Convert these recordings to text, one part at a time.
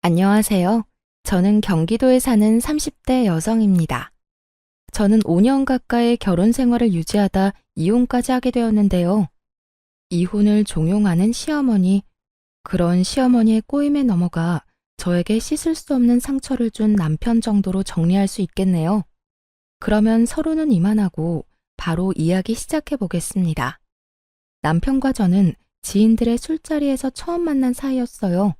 안녕하세요. 저는 경기도에 사는 30대 여성입니다. 저는 5년 가까이 결혼 생활을 유지하다 이혼까지 하게 되었는데요. 이혼을 종용하는 시어머니, 그런 시어머니의 꼬임에 넘어가 저에게 씻을 수 없는 상처를 준 남편 정도로 정리할 수 있겠네요. 그러면 서로는 이만하고 바로 이야기 시작해 보겠습니다. 남편과 저는 지인들의 술자리에서 처음 만난 사이였어요.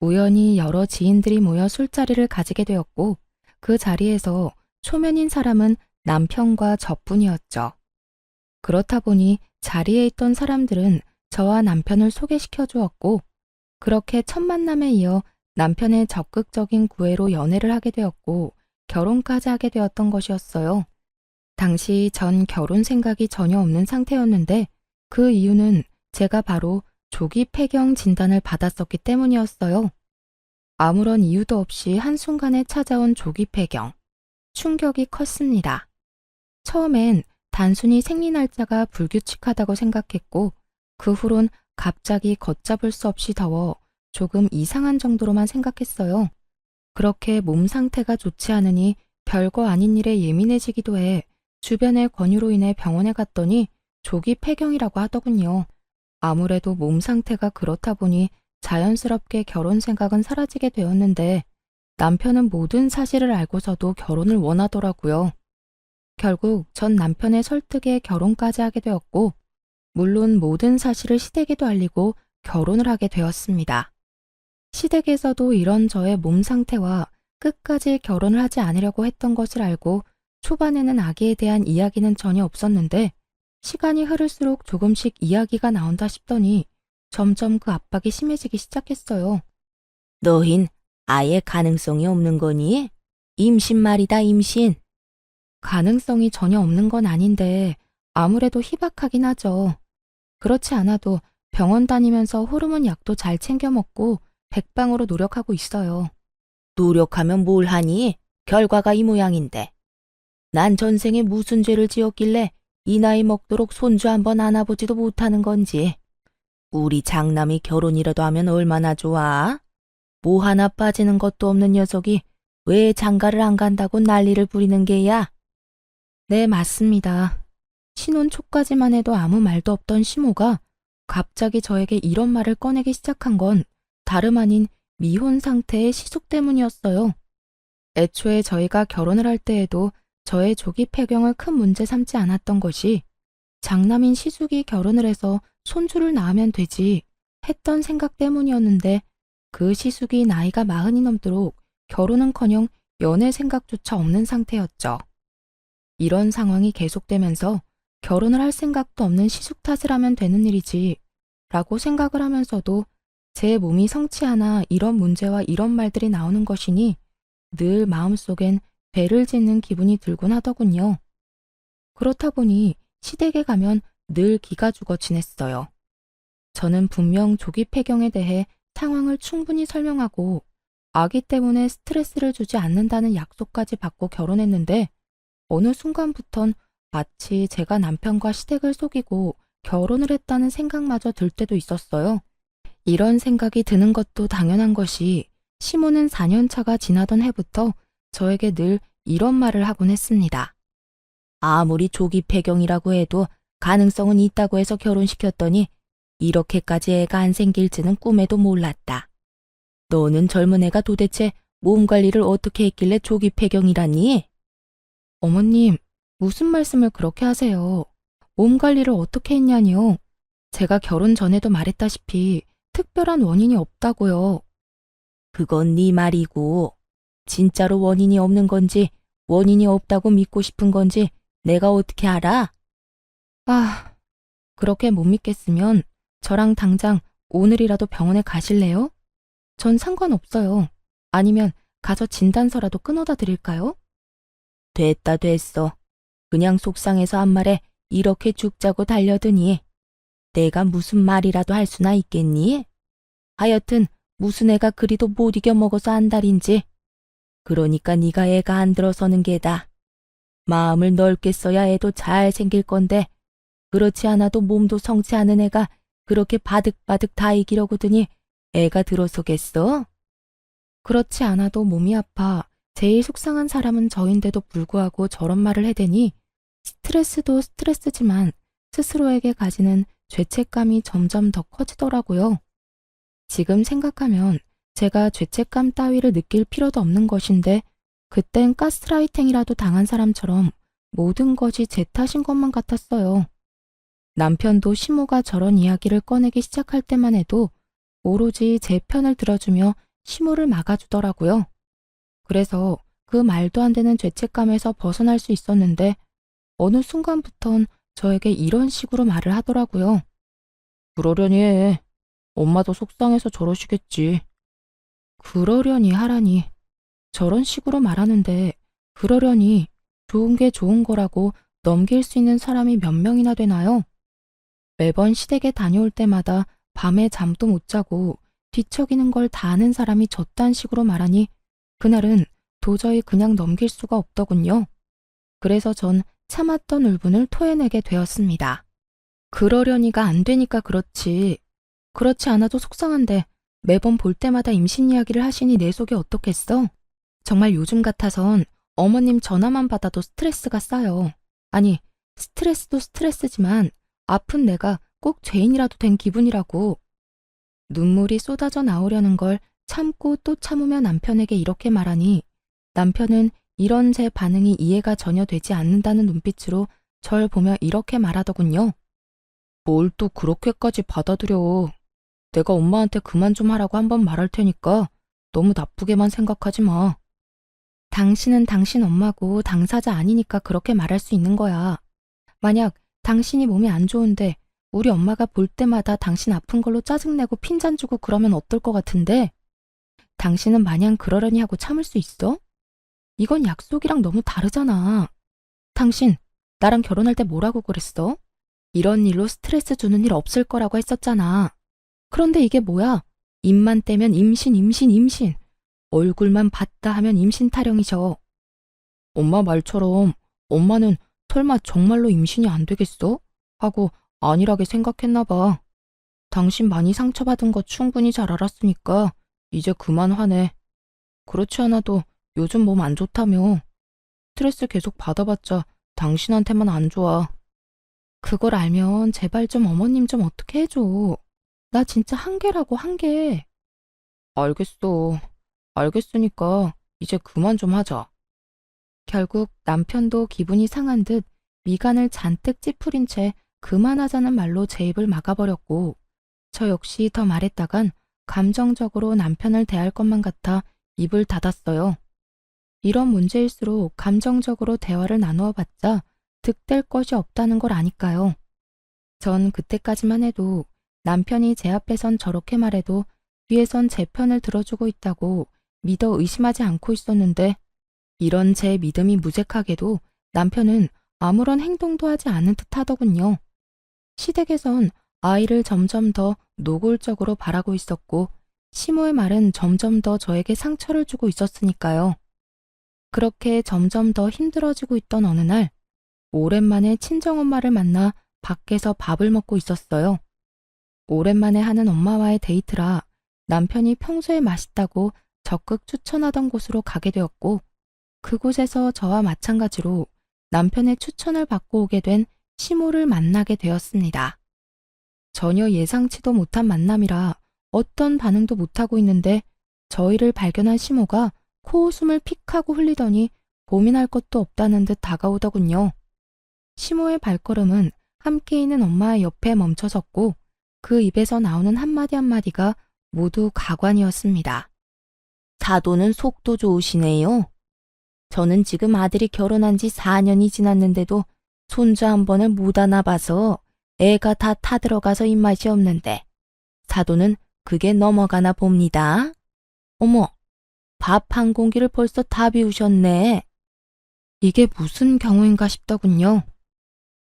우연히 여러 지인들이 모여 술자리를 가지게 되었고, 그 자리에서 초면인 사람은 남편과 저뿐이었죠. 그렇다 보니 자리에 있던 사람들은 저와 남편을 소개시켜 주었고, 그렇게 첫 만남에 이어 남편의 적극적인 구애로 연애를 하게 되었고, 결혼까지 하게 되었던 것이었어요. 당시 전 결혼 생각이 전혀 없는 상태였는데, 그 이유는 제가 바로 조기 폐경 진단을 받았었기 때문이었어요. 아무런 이유도 없이 한순간에 찾아온 조기 폐경. 충격이 컸습니다. 처음엔 단순히 생리 날짜가 불규칙하다고 생각했고, 그 후론 갑자기 걷잡을 수 없이 더워 조금 이상한 정도로만 생각했어요. 그렇게 몸 상태가 좋지 않으니 별거 아닌 일에 예민해지기도 해 주변의 권유로 인해 병원에 갔더니 조기 폐경이라고 하더군요. 아무래도 몸 상태가 그렇다 보니 자연스럽게 결혼 생각은 사라지게 되었는데 남편은 모든 사실을 알고서도 결혼을 원하더라고요. 결국 전 남편의 설득에 결혼까지 하게 되었고, 물론 모든 사실을 시댁에도 알리고 결혼을 하게 되었습니다. 시댁에서도 이런 저의 몸 상태와 끝까지 결혼을 하지 않으려고 했던 것을 알고 초반에는 아기에 대한 이야기는 전혀 없었는데 시간이 흐를수록 조금씩 이야기가 나온다 싶더니 점점 그 압박이 심해지기 시작했어요. 너흰 아예 가능성이 없는 거니? 임신 말이다, 임신. 가능성이 전혀 없는 건 아닌데 아무래도 희박하긴 하죠. 그렇지 않아도 병원 다니면서 호르몬 약도 잘 챙겨 먹고 백방으로 노력하고 있어요. 노력하면 뭘 하니? 결과가 이 모양인데. 난 전생에 무슨 죄를 지었길래 이 나이 먹도록 손주 한번 안아보지도 못하는 건지. 우리 장남이 결혼이라도 하면 얼마나 좋아? 뭐 하나 빠지는 것도 없는 녀석이 왜 장가를 안 간다고 난리를 부리는 게야? 네, 맞습니다. 신혼 초까지만 해도 아무 말도 없던 시모가 갑자기 저에게 이런 말을 꺼내기 시작한 건 다름 아닌 미혼 상태의 시숙 때문이었어요. 애초에 저희가 결혼을 할 때에도 저의 조기 폐경을 큰 문제 삼지 않았던 것이 장남인 시숙이 결혼을 해서 손주를 낳으면 되지 했던 생각 때문이었는데 그 시숙이 나이가 40이 넘도록 결혼은커녕 연애 생각조차 없는 상태였죠. 이런 상황이 계속되면서 결혼을 할 생각도 없는 시숙 탓을 하면 되는 일이지 라고 생각을 하면서도 제 몸이 성취하나 이런 문제와 이런 말들이 나오는 것이니 늘 마음속엔 배를 짓는 기분이 들곤 하더군요. 그렇다 보니 시댁에 가면 늘 기가 죽어 지냈어요. 저는 분명 조기 폐경에 대해 상황을 충분히 설명하고 아기 때문에 스트레스를 주지 않는다는 약속까지 받고 결혼했는데 어느 순간부턴 마치 제가 남편과 시댁을 속이고 결혼을 했다는 생각마저 들 때도 있었어요. 이런 생각이 드는 것도 당연한 것이 시모는 4년 차가 지나던 해부터 저에게 늘 이런 말을 하곤 했습니다. 아무리 조기 폐경이라고 해도 가능성은 있다고 해서 결혼시켰더니 이렇게까지 애가 안 생길지는 꿈에도 몰랐다. 너는 젊은 애가 도대체 몸 관리를 어떻게 했길래 조기 폐경이라니? 어머님, 무슨 말씀을 그렇게 하세요? 몸 관리를 어떻게 했냐니요? 제가 결혼 전에도 말했다시피 특별한 원인이 없다고요. 그건 네 말이고 진짜로 원인이 없는 건지 원인이 없다고 믿고 싶은 건지 내가 어떻게 알아? 아, 그렇게 못 믿겠으면 저랑 당장 오늘이라도 병원에 가실래요? 전 상관없어요. 아니면 가서 진단서라도 끊어다 드릴까요? 됐다 됐어. 그냥 속상해서 한 말에 이렇게 죽자고 달려드니 내가 무슨 말이라도 할 수나 있겠니? 하여튼 무슨 애가 그리도 못 이겨 먹어서 안달인지. 그러니까 네가 애가 안 들어서는 게다. 마음을 넓게 써야 애도 잘 생길 건데 그렇지 않아도 몸도 성치 않은 애가 그렇게 바득바득 다 이기려고 드니 애가 들어서겠어? 그렇지 않아도 몸이 아파 제일 속상한 사람은 저인데도 불구하고 저런 말을 해대니 스트레스도 스트레스지만 스스로에게 가지는 죄책감이 점점 더 커지더라고요. 지금 생각하면 제가 죄책감 따위를 느낄 필요도 없는 것인데 그땐 가스라이팅이라도 당한 사람처럼 모든 것이 제 탓인 것만 같았어요. 남편도 시모가 저런 이야기를 꺼내기 시작할 때만 해도 오로지 제 편을 들어주며 시모를 막아주더라고요. 그래서 그 말도 안 되는 죄책감에서 벗어날 수 있었는데 어느 순간부턴 저에게 이런 식으로 말을 하더라고요. 그러려니 해. 엄마도 속상해서 저러시겠지. 그러려니 하라니. 저런 식으로 말하는데 그러려니 좋은 게 좋은 거라고 넘길 수 있는 사람이 몇 명이나 되나요? 매번 시댁에 다녀올 때마다 밤에 잠도 못 자고 뒤척이는 걸 다 아는 사람이 저딴 식으로 말하니 그날은 도저히 그냥 넘길 수가 없더군요. 그래서 전 참았던 울분을 토해내게 되었습니다. 그러려니가 안 되니까 그렇지. 그렇지 않아도 속상한데 매번 볼 때마다 임신 이야기를 하시니 내 속이 어떻겠어? 정말 요즘 같아선 어머님 전화만 받아도 스트레스가 쌓여. 아니, 스트레스도 스트레스지만 아픈 내가 꼭 죄인이라도 된 기분이라고. 눈물이 쏟아져 나오려는 걸 참고 또 참으며 남편에게 이렇게 말하니 남편은 이런 제 반응이 이해가 전혀 되지 않는다는 눈빛으로 절 보며 이렇게 말하더군요. 뭘 또 그렇게까지 받아들여. 내가 엄마한테 그만 좀 하라고 한번 말할 테니까 너무 나쁘게만 생각하지 마. 당신은 당신 엄마고 당사자 아니니까 그렇게 말할 수 있는 거야. 만약 당신이 몸이 안 좋은데 우리 엄마가 볼 때마다 당신 아픈 걸로 짜증내고 핀잔 주고 그러면 어떨 것 같은데? 당신은 마냥 그러려니 하고 참을 수 있어? 이건 약속이랑 너무 다르잖아. 당신, 나랑 결혼할 때 뭐라고 그랬어? 이런 일로 스트레스 주는 일 없을 거라고 했었잖아. 그런데 이게 뭐야? 입만 떼면 임신, 임신, 임신. 얼굴만 봤다 하면 임신 타령이셔. 엄마 말처럼 엄마는 설마 정말로 임신이 안 되겠어? 하고 안일하게 생각했나 봐. 당신 많이 상처받은 거 충분히 잘 알았으니까 이제 그만 화내. 그렇지 않아도 요즘 몸 안 좋다며. 스트레스 계속 받아봤자 당신한테만 안 좋아. 그걸 알면 제발 좀 어머님 좀 어떻게 해줘. 나 진짜 한계라고 한계. 알겠어. 알겠으니까 이제 그만 좀 하자. 결국 남편도 기분이 상한 듯 미간을 잔뜩 찌푸린 채 그만하자는 말로 제 입을 막아버렸고 저 역시 더 말했다간 감정적으로 남편을 대할 것만 같아 입을 닫았어요. 이런 문제일수록 감정적으로 대화를 나누어 봤자 득될 것이 없다는 걸 아니까요. 전 그때까지만 해도 남편이 제 앞에선 저렇게 말해도 뒤에선 제 편을 들어주고 있다고 믿어 의심하지 않고 있었는데 이런 제 믿음이 무색하게도 남편은 아무런 행동도 하지 않은 듯 하더군요. 시댁에선 아이를 점점 더 노골적으로 바라고 있었고 시모의 말은 점점 더 저에게 상처를 주고 있었으니까요. 그렇게 점점 더 힘들어지고 있던 어느 날 오랜만에 친정엄마를 만나 밖에서 밥을 먹고 있었어요. 오랜만에 하는 엄마와의 데이트라 남편이 평소에 맛있다고 적극 추천하던 곳으로 가게 되었고 그곳에서 저와 마찬가지로 남편의 추천을 받고 오게 된 시모를 만나게 되었습니다. 전혀 예상치도 못한 만남이라 어떤 반응도 못하고 있는데 저희를 발견한 시모가 코웃음을 픽하고 흘리더니 고민할 것도 없다는 듯 다가오더군요. 시모의 발걸음은 함께 있는 엄마의 옆에 멈춰섰고 그 입에서 나오는 한마디 한마디가 모두 가관이었습니다. 사도는 속도 좋으시네요. 저는 지금 아들이 결혼한 지 4년이 지났는데도 손주 한 번을 못 안아봐서 애가 다 타들어가서 입맛이 없는데 사도는 그게 넘어가나 봅니다. 어머, 밥 한 공기를 벌써 다 비우셨네. 이게 무슨 경우인가 싶더군요.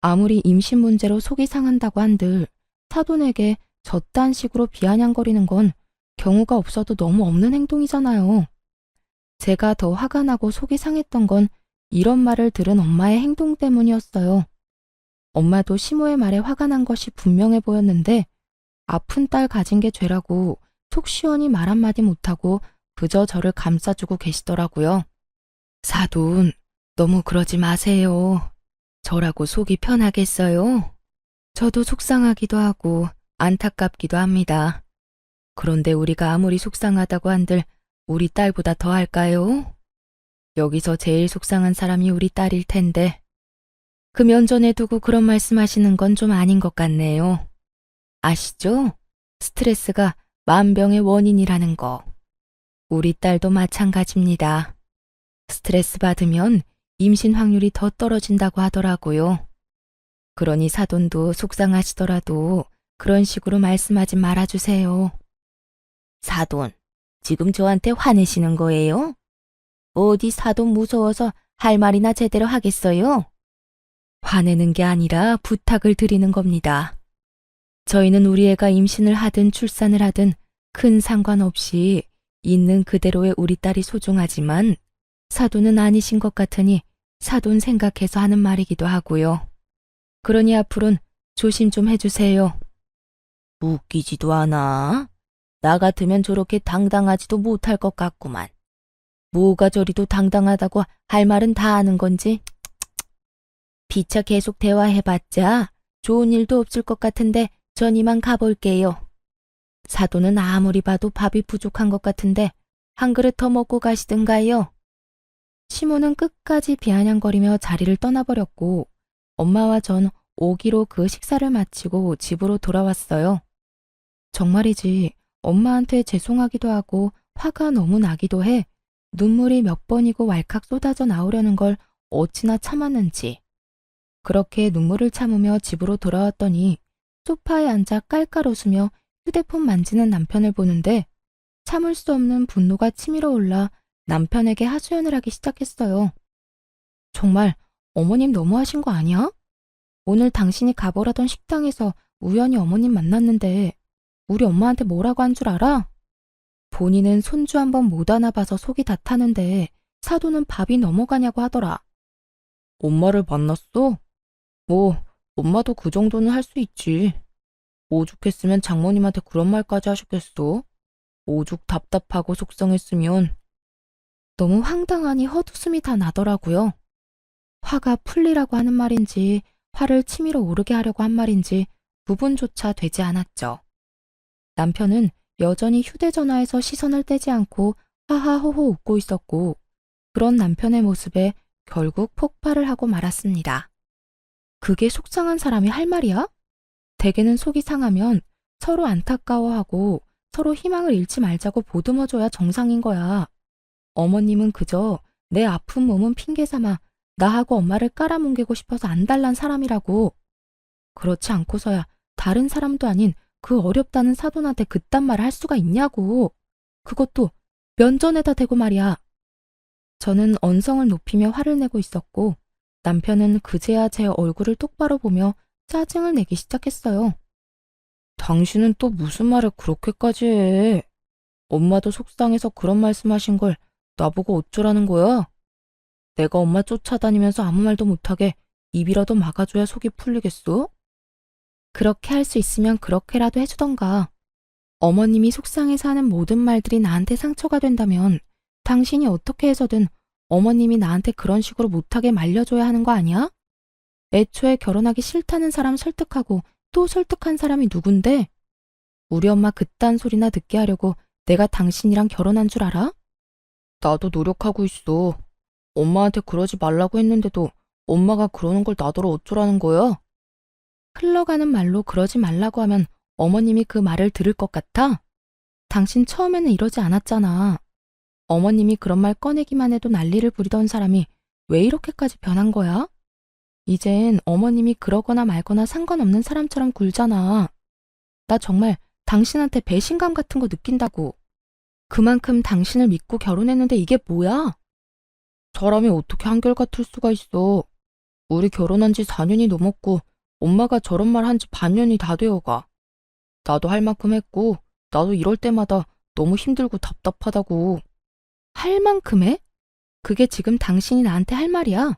아무리 임신 문제로 속이 상한다고 한들 사돈에게 저딴 식으로 비아냥거리는 건 경우가 없어도 너무 없는 행동이잖아요. 제가 더 화가 나고 속이 상했던 건 이런 말을 들은 엄마의 행동 때문이었어요. 엄마도 시모의 말에 화가 난 것이 분명해 보였는데 아픈 딸 가진 게 죄라고 속 시원히 말 한마디 못하고 그저 저를 감싸주고 계시더라고요. 사돈, 너무 그러지 마세요. 저라고 속이 편하겠어요? 저도 속상하기도 하고 안타깝기도 합니다. 그런데 우리가 아무리 속상하다고 한들 우리 딸보다 더 할까요? 여기서 제일 속상한 사람이 우리 딸일 텐데. 그 면전에 두고 그런 말씀하시는 건 좀 아닌 것 같네요. 아시죠? 스트레스가 만병의 원인이라는 거. 우리 딸도 마찬가지입니다. 스트레스 받으면 임신 확률이 더 떨어진다고 하더라고요. 그러니 사돈도 속상하시더라도 그런 식으로 말씀하지 말아주세요. 사돈, 지금 저한테 화내시는 거예요? 어디 사돈 무서워서 할 말이나 제대로 하겠어요? 화내는 게 아니라 부탁을 드리는 겁니다. 저희는 우리 애가 임신을 하든 출산을 하든 큰 상관없이 있는 그대로의 우리 딸이 소중하지만 사돈은 아니신 것 같으니 사돈 생각해서 하는 말이기도 하고요. 그러니 앞으로는 조심 좀 해주세요. 웃기지도 않아. 나 같으면 저렇게 당당하지도 못할 것 같구만. 뭐가 저리도 당당하다고 할 말은 다 아는 건지. 피차 계속 대화해봤자 좋은 일도 없을 것 같은데 전 이만 가볼게요. 사돈은 아무리 봐도 밥이 부족한 것 같은데 한 그릇 더 먹고 가시든가요. 시모는 끝까지 비아냥거리며 자리를 떠나버렸고 엄마와 전 오기로 그 식사를 마치고 집으로 돌아왔어요. 정말이지 엄마한테 죄송하기도 하고 화가 너무 나기도 해 눈물이 몇 번이고 왈칵 쏟아져 나오려는 걸 어찌나 참았는지. 그렇게 눈물을 참으며 집으로 돌아왔더니 소파에 앉아 깔깔 웃으며 휴대폰 만지는 남편을 보는데 참을 수 없는 분노가 치밀어 올라 남편에게 하소연을 하기 시작했어요. 정말 어머님 너무하신 거 아니야? 오늘 당신이 가보라던 식당에서 우연히 어머님 만났는데 우리 엄마한테 뭐라고 한 줄 알아? 본인은 손주 한 번 못 안아봐서 속이 다 타는데 사돈은 밥이 넘어가냐고 하더라. 엄마를 만났어? 뭐 엄마도 그 정도는 할 수 있지. 오죽했으면 장모님한테 그런 말까지 하셨겠어? 오죽 답답하고 속상했으면. 너무 황당하니 헛웃음이 다 나더라고요. 화가 풀리라고 하는 말인지 화를 치밀어 오르게 하려고 한 말인지 구분조차 되지 않았죠. 남편은 여전히 휴대전화에서 시선을 떼지 않고 하하호호 웃고 있었고 그런 남편의 모습에 결국 폭발을 하고 말았습니다. 그게 속상한 사람이 할 말이야? 대개는 속이 상하면 서로 안타까워하고 서로 희망을 잃지 말자고 보듬어줘야 정상인 거야. 어머님은 그저 내 아픈 몸은 핑계 삼아 나하고 엄마를 깔아뭉개고 싶어서 안달난 사람이라고. 그렇지 않고서야 다른 사람도 아닌 그 어렵다는 사돈한테 그딴 말을 할 수가 있냐고. 그것도 면전에다 대고 말이야. 저는 언성을 높이며 화를 내고 있었고 남편은 그제야 제 얼굴을 똑바로 보며 짜증을 내기 시작했어요. 당신은 또 무슨 말을 그렇게까지 해? 엄마도 속상해서 그런 말씀하신 걸 나보고 어쩌라는 거야? 내가 엄마 쫓아다니면서 아무 말도 못하게 입이라도 막아줘야 속이 풀리겠어? 그렇게 할 수 있으면 그렇게라도 해주던가. 어머님이 속상해서 하는 모든 말들이 나한테 상처가 된다면 당신이 어떻게 해서든 어머님이 나한테 그런 식으로 못하게 말려줘야 하는 거 아니야? 애초에 결혼하기 싫다는 사람 설득하고 또 설득한 사람이 누군데? 우리 엄마 그딴 소리나 듣게 하려고 내가 당신이랑 결혼한 줄 알아? 나도 노력하고 있어. 엄마한테 그러지 말라고 했는데도 엄마가 그러는 걸 나더러 어쩌라는 거야? 흘러가는 말로 그러지 말라고 하면 어머님이 그 말을 들을 것 같아? 당신 처음에는 이러지 않았잖아. 어머님이 그런 말 꺼내기만 해도 난리를 부리던 사람이 왜 이렇게까지 변한 거야? 이젠 어머님이 그러거나 말거나 상관없는 사람처럼 굴잖아. 나 정말 당신한테 배신감 같은 거 느낀다고. 그만큼 당신을 믿고 결혼했는데 이게 뭐야? 사람이 어떻게 한결같을 수가 있어. 우리 결혼한 지 4년이 넘었고 엄마가 저런 말 한 지 반년이 다 되어가. 나도 할 만큼 했고 나도 이럴 때마다 너무 힘들고 답답하다고. 할 만큼 해? 그게 지금 당신이 나한테 할 말이야?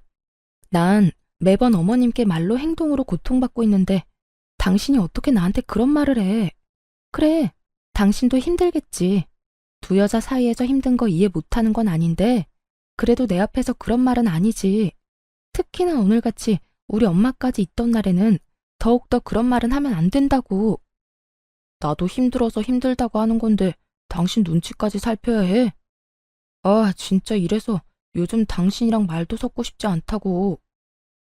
난 매번 어머님께 말로 행동으로 고통받고 있는데 당신이 어떻게 나한테 그런 말을 해? 그래, 당신도 힘들겠지. 두 여자 사이에서 힘든 거 이해 못하는 건 아닌데 그래도 내 앞에서 그런 말은 아니지. 특히나 오늘같이 우리 엄마까지 있던 날에는 더욱더 그런 말은 하면 안 된다고. 나도 힘들어서 힘들다고 하는 건데 당신 눈치까지 살펴야 해. 아, 진짜 이래서 요즘 당신이랑 말도 섞고 싶지 않다고.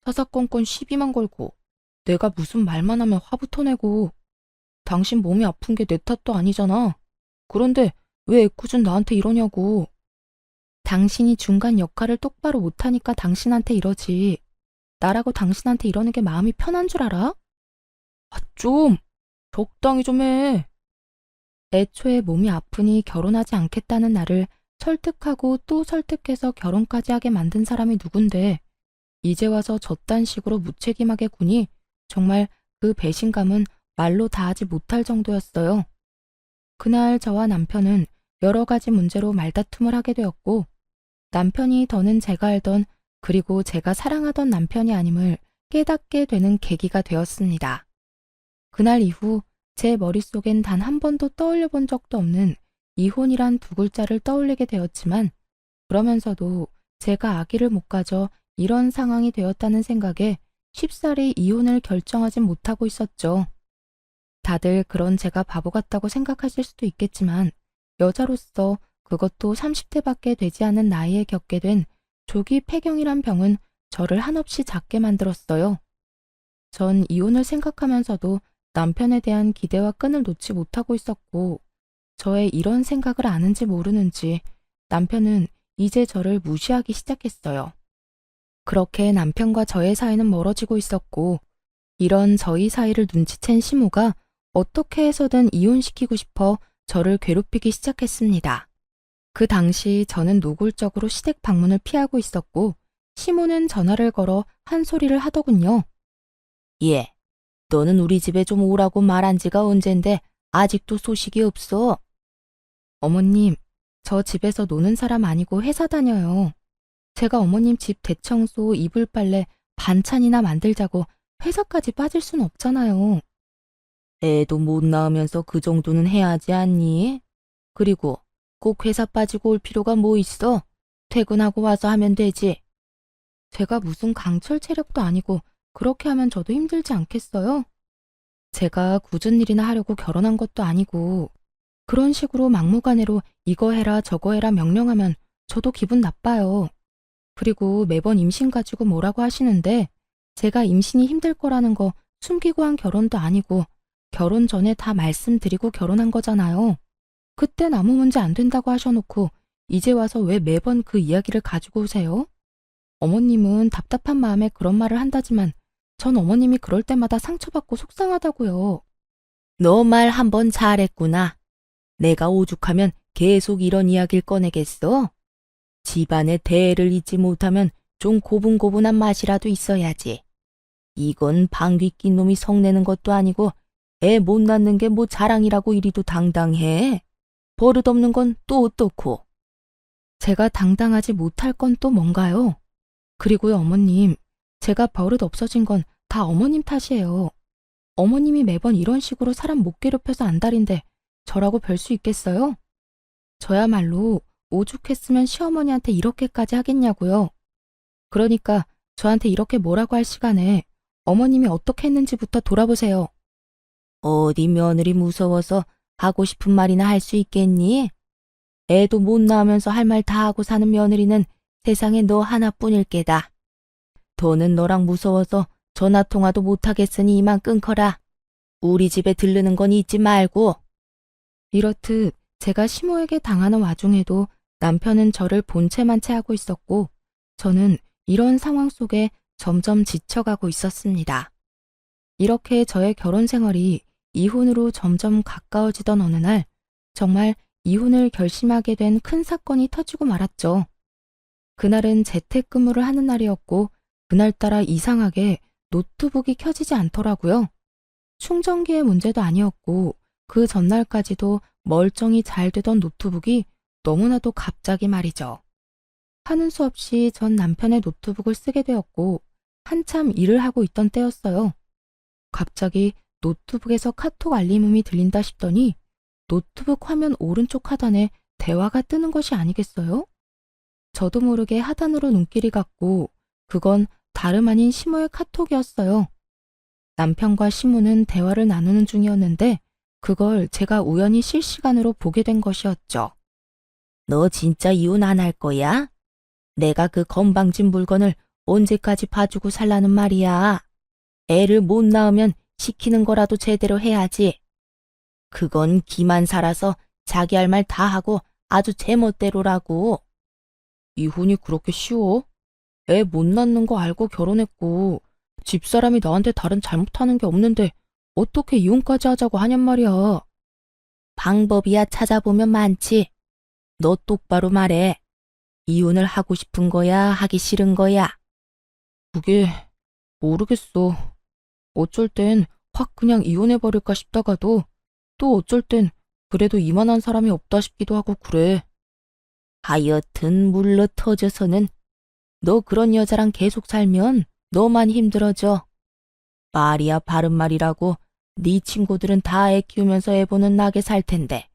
사사건건 시비만 걸고 내가 무슨 말만 하면 화부터 내고. 당신 몸이 아픈 게 내 탓도 아니잖아. 그런데 왜 애꿎은 나한테 이러냐고. 당신이 중간 역할을 똑바로 못하니까 당신한테 이러지. 나라고 당신한테 이러는 게 마음이 편한 줄 알아? 아, 좀 적당히 좀 해. 애초에 몸이 아프니 결혼하지 않겠다는 나를 설득하고 또 설득해서 결혼까지 하게 만든 사람이 누군데 이제 와서 저딴 식으로 무책임하게 구니 정말 그 배신감은 말로 다하지 못할 정도였어요. 그날 저와 남편은 여러 가지 문제로 말다툼을 하게 되었고 남편이 더는 제가 알던 그리고 제가 사랑하던 남편이 아님을 깨닫게 되는 계기가 되었습니다. 그날 이후 제 머릿속엔 단 한 번도 떠올려 본 적도 없는 이혼이란 두 글자를 떠올리게 되었지만 그러면서도 제가 아기를 못 가져 이런 상황이 되었다는 생각에 쉽사리 이혼을 결정하진 못하고 있었죠. 다들 그런 제가 바보 같다고 생각하실 수도 있겠지만 여자로서 그것도 30대밖에 되지 않은 나이에 겪게 된 조기 폐경이란 병은 저를 한없이 작게 만들었어요. 전 이혼을 생각하면서도 남편에 대한 기대와 끈을 놓지 못하고 있었고 저의 이런 생각을 아는지 모르는지 남편은 이제 저를 무시하기 시작했어요. 그렇게 남편과 저의 사이는 멀어지고 있었고 이런 저희 사이를 눈치챈 시모가 어떻게 해서든 이혼시키고 싶어 저를 괴롭히기 시작했습니다. 그 당시 저는 노골적으로 시댁 방문을 피하고 있었고 시모는 전화를 걸어 한 소리를 하더군요. 예, 너는 우리 집에 좀 오라고 말한 지가 언젠데 아직도 소식이 없어. 어머님, 저 집에서 노는 사람 아니고 회사 다녀요. 제가 어머님 집 대청소, 이불 빨래, 반찬이나 만들자고 회사까지 빠질 순 없잖아요. 애도 못 낳으면서 그 정도는 해야지 않니? 그리고 꼭 회사 빠지고 올 필요가 뭐 있어? 퇴근하고 와서 하면 되지. 제가 무슨 강철 체력도 아니고 그렇게 하면 저도 힘들지 않겠어요? 제가 굳은 일이나 하려고 결혼한 것도 아니고 그런 식으로 막무가내로 이거 해라 저거 해라 명령하면 저도 기분 나빠요. 그리고 매번 임신 가지고 뭐라고 하시는데 제가 임신이 힘들 거라는 거 숨기고 한 결혼도 아니고 결혼 전에 다 말씀드리고 결혼한 거잖아요. 그땐 아무 문제 안 된다고 하셔놓고 이제 와서 왜 매번 그 이야기를 가지고 오세요? 어머님은 답답한 마음에 그런 말을 한다지만 전 어머님이 그럴 때마다 상처받고 속상하다고요. 너 말 한 번 잘했구나. 내가 오죽하면 계속 이런 이야기를 꺼내겠어? 집안의 대애를 잊지 못하면 좀 고분고분한 맛이라도 있어야지. 이건 방귀 낀 놈이 성내는 것도 아니고 애 못 낳는 게 뭐 자랑이라고 이리도 당당해. 버릇없는 건 또 어떻고. 제가 당당하지 못할 건 또 뭔가요? 그리고요, 어머님. 제가 버릇 없어진 건 다 어머님 탓이에요. 어머님이 매번 이런 식으로 사람 못 괴롭혀서 안달인데 저라고 별 수 있겠어요? 저야말로 오죽했으면 시어머니한테 이렇게까지 하겠냐고요. 그러니까 저한테 이렇게 뭐라고 할 시간에 어머님이 어떻게 했는지부터 돌아보세요. 어디 며느리 무서워서 하고 싶은 말이나 할 수 있겠니? 애도 못 낳으면서 할 말 다 하고 사는 며느리는 세상에 너 하나뿐일 게다. 더는 너랑 무서워서 전화통화도 못하겠으니 이만 끊거라. 우리 집에 들르는 건 잊지 말고. 이렇듯 제가 시모에게 당하는 와중에도 남편은 저를 본체만 채 하고 있었고 저는 이런 상황 속에 점점 지쳐가고 있었습니다. 이렇게 저의 결혼 생활이 이혼으로 점점 가까워지던 어느 날 정말 이혼을 결심하게 된 큰 사건이 터지고 말았죠. 그날은 재택근무를 하는 날이었고 그날따라 이상하게 노트북이 켜지지 않더라고요. 충전기의 문제도 아니었고 그 전날까지도 멀쩡히 잘 되던 노트북이 너무나도 갑자기 말이죠. 하는 수 없이 전 남편의 노트북을 쓰게 되었고 한참 일을 하고 있던 때였어요. 갑자기 노트북에서 카톡 알림음이 들린다 싶더니 노트북 화면 오른쪽 하단에 대화가 뜨는 것이 아니겠어요? 저도 모르게 하단으로 눈길이 갔고 그건 다름 아닌 시모의 카톡이었어요. 남편과 시모는 대화를 나누는 중이었는데 그걸 제가 우연히 실시간으로 보게 된 것이었죠. 너 진짜 이혼 안 할 거야? 내가 그 건방진 물건을 언제까지 봐주고 살라는 말이야. 애를 못 낳으면 시키는 거라도 제대로 해야지. 그건 기만 살아서 자기 할 말 다 하고 아주 제멋대로라고. 이혼이 그렇게 쉬워? 애 못 낳는 거 알고 결혼했고 집사람이 나한테 다른 잘못하는 게 없는데 어떻게 이혼까지 하자고 하냔 말이야. 방법이야 찾아보면 많지. 너 똑바로 말해. 이혼을 하고 싶은 거야, 하기 싫은 거야? 그게 모르겠어. 어쩔 땐 확 그냥 이혼해버릴까 싶다가도 또 어쩔 땐 그래도 이만한 사람이 없다 싶기도 하고 그래. 하여튼 물러 터져서는 너 그런 여자랑 계속 살면 너만 힘들어져. 말이야 바른 말이라고 네 친구들은 다 애 키우면서 애 보는 나게 살 텐데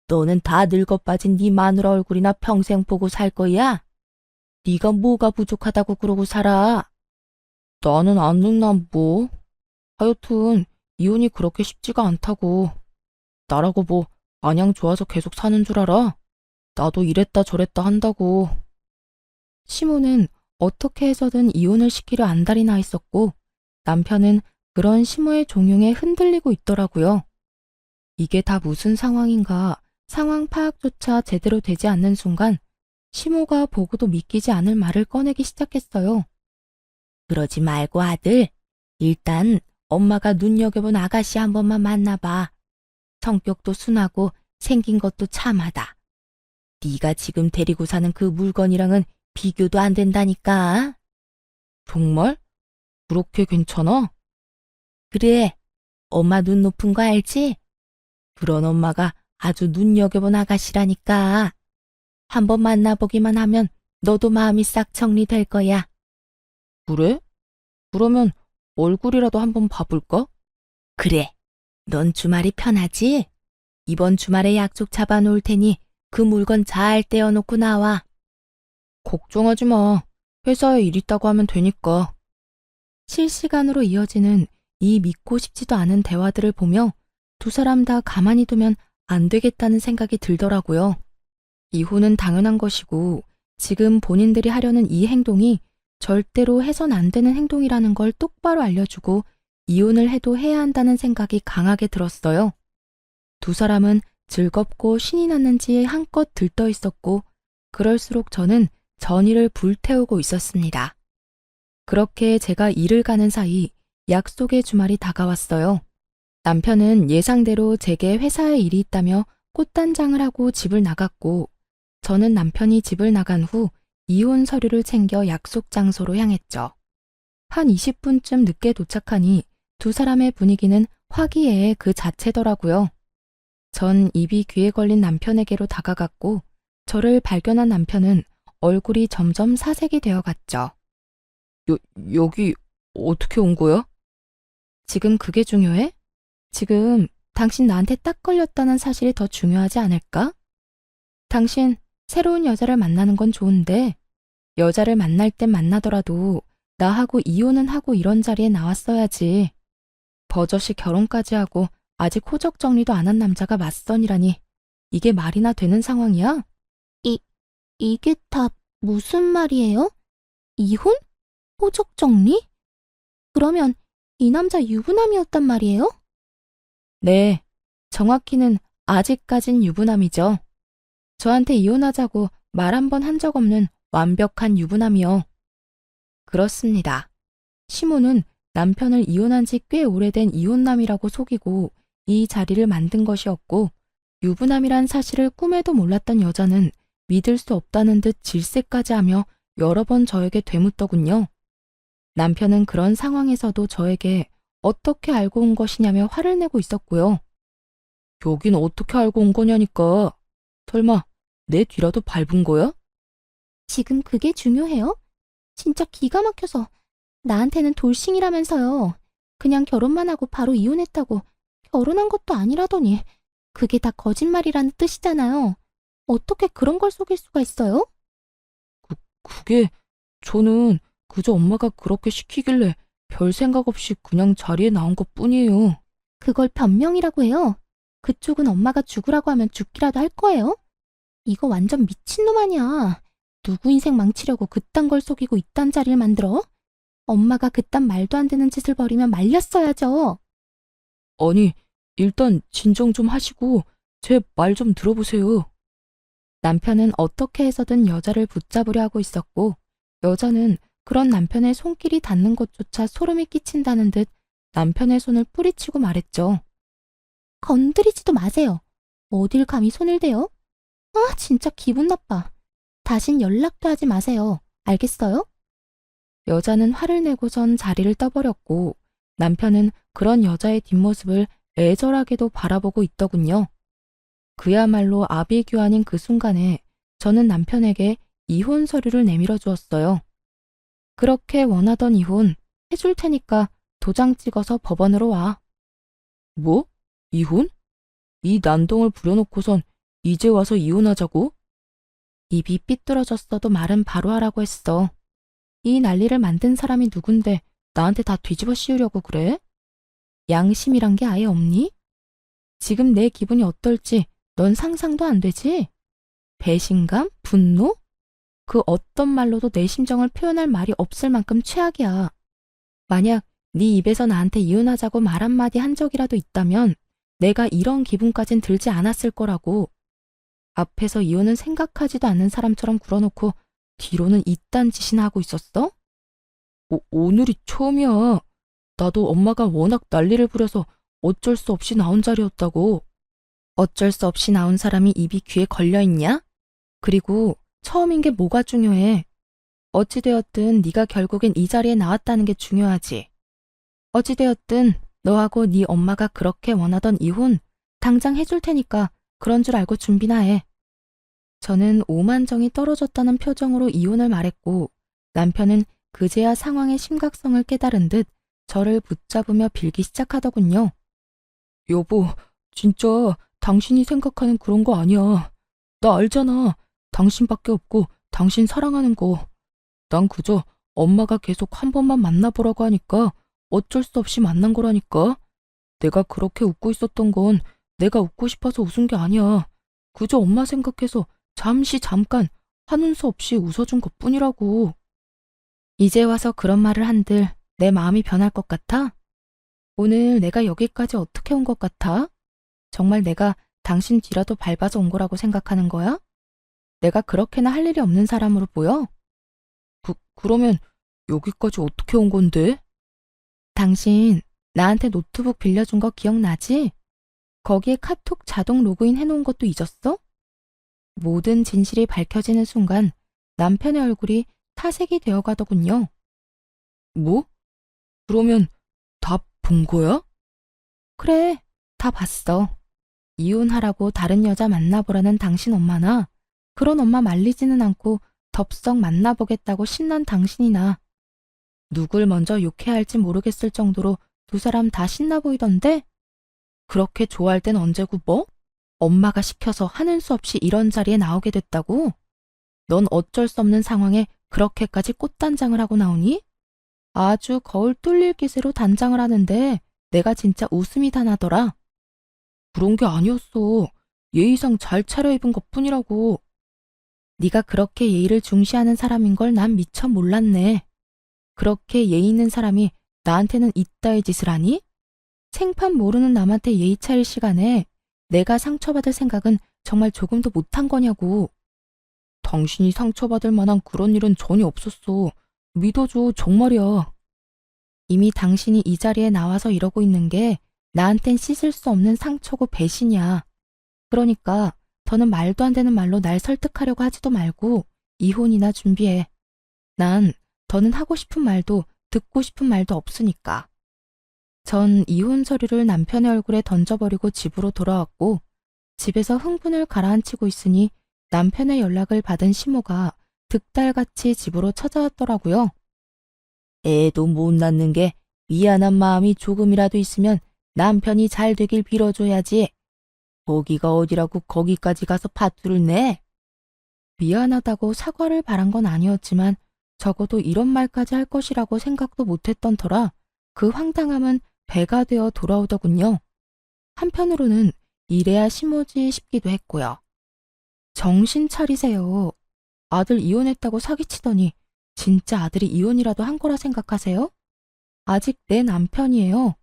너는 다 늙어 빠진 네 마누라 얼굴이나 평생 보고 살 거야? 네가 뭐가 부족하다고 그러고 살아? 나는 안 늙나 뭐. 하여튼 이혼이 그렇게 쉽지가 않다고. 나라고 뭐 마냥 좋아서 계속 사는 줄 알아? 나도 이랬다 저랬다 한다고. 시모는 어떻게 해서든 이혼을 시키려 안달이 나 있었고 남편은 그런 시모의 종용에 흔들리고 있더라고요. 이게 다 무슨 상황인가 상황 파악조차 제대로 되지 않는 순간 시모가 보고도 믿기지 않을 말을 꺼내기 시작했어요. 그러지 말고 아들. 일단 엄마가 눈여겨본 아가씨 한 번만 만나봐. 성격도 순하고 생긴 것도 참하다. 네가 지금 데리고 사는 그 물건이랑은 비교도 안 된다니까. 정말? 그렇게 괜찮아? 그래, 엄마 눈 높은 거 알지? 그런 엄마가 아주 눈여겨본 아가씨라니까. 한번 만나보기만 하면 너도 마음이 싹 정리될 거야. 그래? 그러면 얼굴이라도 한번 봐볼까? 그래, 넌 주말이 편하지? 이번 주말에 약속 잡아놓을 테니 그 물건 잘 떼어놓고 나와. 걱정하지 마. 회사에 일 있다고 하면 되니까. 실시간으로 이어지는 이 믿고 싶지도 않은 대화들을 보며 두 사람 다 가만히 두면 안 되겠다는 생각이 들더라고요. 이혼은 당연한 것이고 지금 본인들이 하려는 이 행동이 절대로 해선 안 되는 행동이라는 걸 똑바로 알려주고 이혼을 해도 해야 한다는 생각이 강하게 들었어요. 두 사람은 즐겁고 신이 났는지 한껏 들떠 있었고 그럴수록 저는 전의를 불태우고 있었습니다. 그렇게 제가 일을 가는 사이 약속의 주말이 다가왔어요. 남편은 예상대로 제게 회사에 일이 있다며 꽃단장을 하고 집을 나갔고 저는 남편이 집을 나간 후 이혼 서류를 챙겨 약속 장소로 향했죠. 한 20분쯤 늦게 도착하니 두 사람의 분위기는 화기애애 그 자체더라고요. 전 입이 귀에 걸린 남편에게로 다가갔고 저를 발견한 남편은 얼굴이 점점 사색이 되어갔죠. 여기 어떻게 온 거야? 지금 그게 중요해? 지금 당신 나한테 딱 걸렸다는 사실이 더 중요하지 않을까? 당신 새로운 여자를 만나는 건 좋은데 여자를 만날 땐 만나더라도 나하고 이혼은 하고 이런 자리에 나왔어야지. 버젓이 결혼까지 하고 아직 호적 정리도 안 한 남자가 맞선이라니 이게 말이나 되는 상황이야? 이게 다 무슨 말이에요? 이혼? 호적 정리? 그러면 이 남자 유부남이었단 말이에요? 네, 정확히는 아직까진 유부남이죠. 저한테 이혼하자고 말 한 번 한 적 없는 완벽한 유부남이요. 그렇습니다. 시모는 남편을 이혼한 지 꽤 오래된 이혼남이라고 속이고 이 자리를 만든 것이었고 유부남이란 사실을 꿈에도 몰랐던 여자는 믿을 수 없다는 듯 질색까지 하며 여러 번 저에게 되묻더군요. 남편은 그런 상황에서도 저에게 어떻게 알고 온 것이냐며 화를 내고 있었고요. 여긴 어떻게 알고 온 거냐니까. 설마 내 뒤라도 밟은 거야? 지금 그게 중요해요? 진짜 기가 막혀서 나한테는 돌싱이라면서요. 그냥 결혼만 하고 바로 이혼했다고 결혼한 것도 아니라더니 그게 다 거짓말이라는 뜻이잖아요. 어떻게 그런 걸 속일 수가 있어요? 그게 저는 그저 엄마가 그렇게 시키길래 별 생각 없이 그냥 자리에 나온 것뿐이에요. 그걸 변명이라고 해요. 그쪽은 엄마가 죽으라고 하면 죽기라도 할 거예요? 이거 완전 미친놈 아니야. 누구 인생 망치려고 그딴 걸 속이고 이딴 자리를 만들어? 엄마가 그딴 말도 안 되는 짓을 벌이면 말렸어야죠. 아니, 일단 진정 좀 하시고 제 말 좀 들어보세요. 남편은 어떻게 해서든 여자를 붙잡으려 하고 있었고, 여자는 그런 남편의 손길이 닿는 것조차 소름이 끼친다는 듯 남편의 손을 뿌리치고 말했죠. 건드리지도 마세요. 어딜 감히 손을 대요? 아, 진짜 기분 나빠. 다신 연락도 하지 마세요. 알겠어요? 여자는 화를 내고선 자리를 떠버렸고, 남편은 그런 여자의 뒷모습을 애절하게도 바라보고 있더군요. 그야말로 아비규환인 그 순간에 저는 남편에게 이혼 서류를 내밀어 주었어요. 그렇게 원하던 이혼 해줄 테니까 도장 찍어서 법원으로 와. 뭐? 이혼? 이 난동을 부려놓고선 이제 와서 이혼하자고? 입이 삐뚤어졌어도 말은 바로 하라고 했어. 이 난리를 만든 사람이 누군데 나한테 다 뒤집어 씌우려고 그래? 양심이란 게 아예 없니? 지금 내 기분이 어떨지 넌 상상도 안 되지? 배신감? 분노? 그 어떤 말로도 내 심정을 표현할 말이 없을 만큼 최악이야. 만약 네 입에서 나한테 이혼하자고 말 한마디 한 적이라도 있다면 내가 이런 기분까진 들지 않았을 거라고. 앞에서 이혼은 생각하지도 않는 사람처럼 굴어놓고 뒤로는 이딴 짓이나 하고 있었어? 오늘이 처음이야. 나도 엄마가 워낙 난리를 부려서 어쩔 수 없이 나온 자리였다고. 어쩔 수 없이 나온 사람이 입이 귀에 걸려있냐? 그리고 처음인 게 뭐가 중요해? 어찌되었든 네가 결국엔 이 자리에 나왔다는 게 중요하지. 어찌되었든 너하고 네 엄마가 그렇게 원하던 이혼 당장 해줄 테니까 그런 줄 알고 준비나 해. 저는 오만정이 떨어졌다는 표정으로 이혼을 말했고, 남편은 그제야 상황의 심각성을 깨달은 듯 저를 붙잡으며 빌기 시작하더군요. 여보, 진짜 당신이 생각하는 그런 거 아니야. 나 알잖아. 당신밖에 없고 당신 사랑하는 거. 난 그저 엄마가 계속 한 번만 만나보라고 하니까 어쩔 수 없이 만난 거라니까. 내가 그렇게 웃고 있었던 건 내가 웃고 싶어서 웃은 게 아니야. 그저 엄마 생각해서 잠깐 하는 수 없이 웃어준 것뿐이라고. 이제 와서 그런 말을 한들 내 마음이 변할 것 같아? 오늘 내가 여기까지 어떻게 온 것 같아? 정말 내가 당신 뒤라도 밟아서 온 거라고 생각하는 거야? 내가 그렇게나 할 일이 없는 사람으로 보여? 그러면 여기까지 어떻게 온 건데? 당신 나한테 노트북 빌려준 거 기억나지? 거기에 카톡 자동 로그인 해놓은 것도 잊었어? 모든 진실이 밝혀지는 순간 남편의 얼굴이 타색이 되어 가더군요. 뭐? 그러면 다 본 거야? 그래, 다 봤어. 이혼하라고 다른 여자 만나보라는 당신 엄마나 그런 엄마 말리지는 않고 덥석 만나보겠다고 신난 당신이나 누굴 먼저 욕해야 할지 모르겠을 정도로 두 사람 다 신나 보이던데? 그렇게 좋아할 땐 언제고 뭐? 엄마가 시켜서 하는 수 없이 이런 자리에 나오게 됐다고? 넌 어쩔 수 없는 상황에 그렇게까지 꽃단장을 하고 나오니? 아주 거울 뚫릴 기세로 단장을 하는데 내가 진짜 웃음이 다 나더라. 그런 게 아니었어. 예의상 잘 차려입은 것뿐이라고. 네가 그렇게 예의를 중시하는 사람인 걸 난 미처 몰랐네. 그렇게 예의 있는 사람이 나한테는 이따의 짓을 하니? 생판 모르는 남한테 예의 차릴 시간에 내가 상처받을 생각은 정말 조금도 못한 거냐고. 당신이 상처받을 만한 그런 일은 전혀 없었어. 믿어줘, 정말이야. 이미 당신이 이 자리에 나와서 이러고 있는 게 나한텐 씻을 수 없는 상처고 배신이야. 그러니까 더는 말도 안 되는 말로 날 설득하려고 하지도 말고 이혼이나 준비해. 난 더는 하고 싶은 말도 듣고 싶은 말도 없으니까. 전 이혼 서류를 남편의 얼굴에 던져버리고 집으로 돌아왔고, 집에서 흥분을 가라앉히고 있으니 남편의 연락을 받은 시모가 득달같이 집으로 찾아왔더라고요. 애도 못 낳는 게 미안한 마음이 조금이라도 있으면 남편이 잘 되길 빌어줘야지. 거기가 어디라고 거기까지 가서 파투를 내? 미안하다고 사과를 바란 건 아니었지만 적어도 이런 말까지 할 것이라고 생각도 못했던 터라 그 황당함은 배가 되어 돌아오더군요. 한편으로는 이래야 심오지 싶기도 했고요. 정신 차리세요. 아들 이혼했다고 사기치더니 진짜 아들이 이혼이라도 한 거라 생각하세요? 아직 내 남편이에요.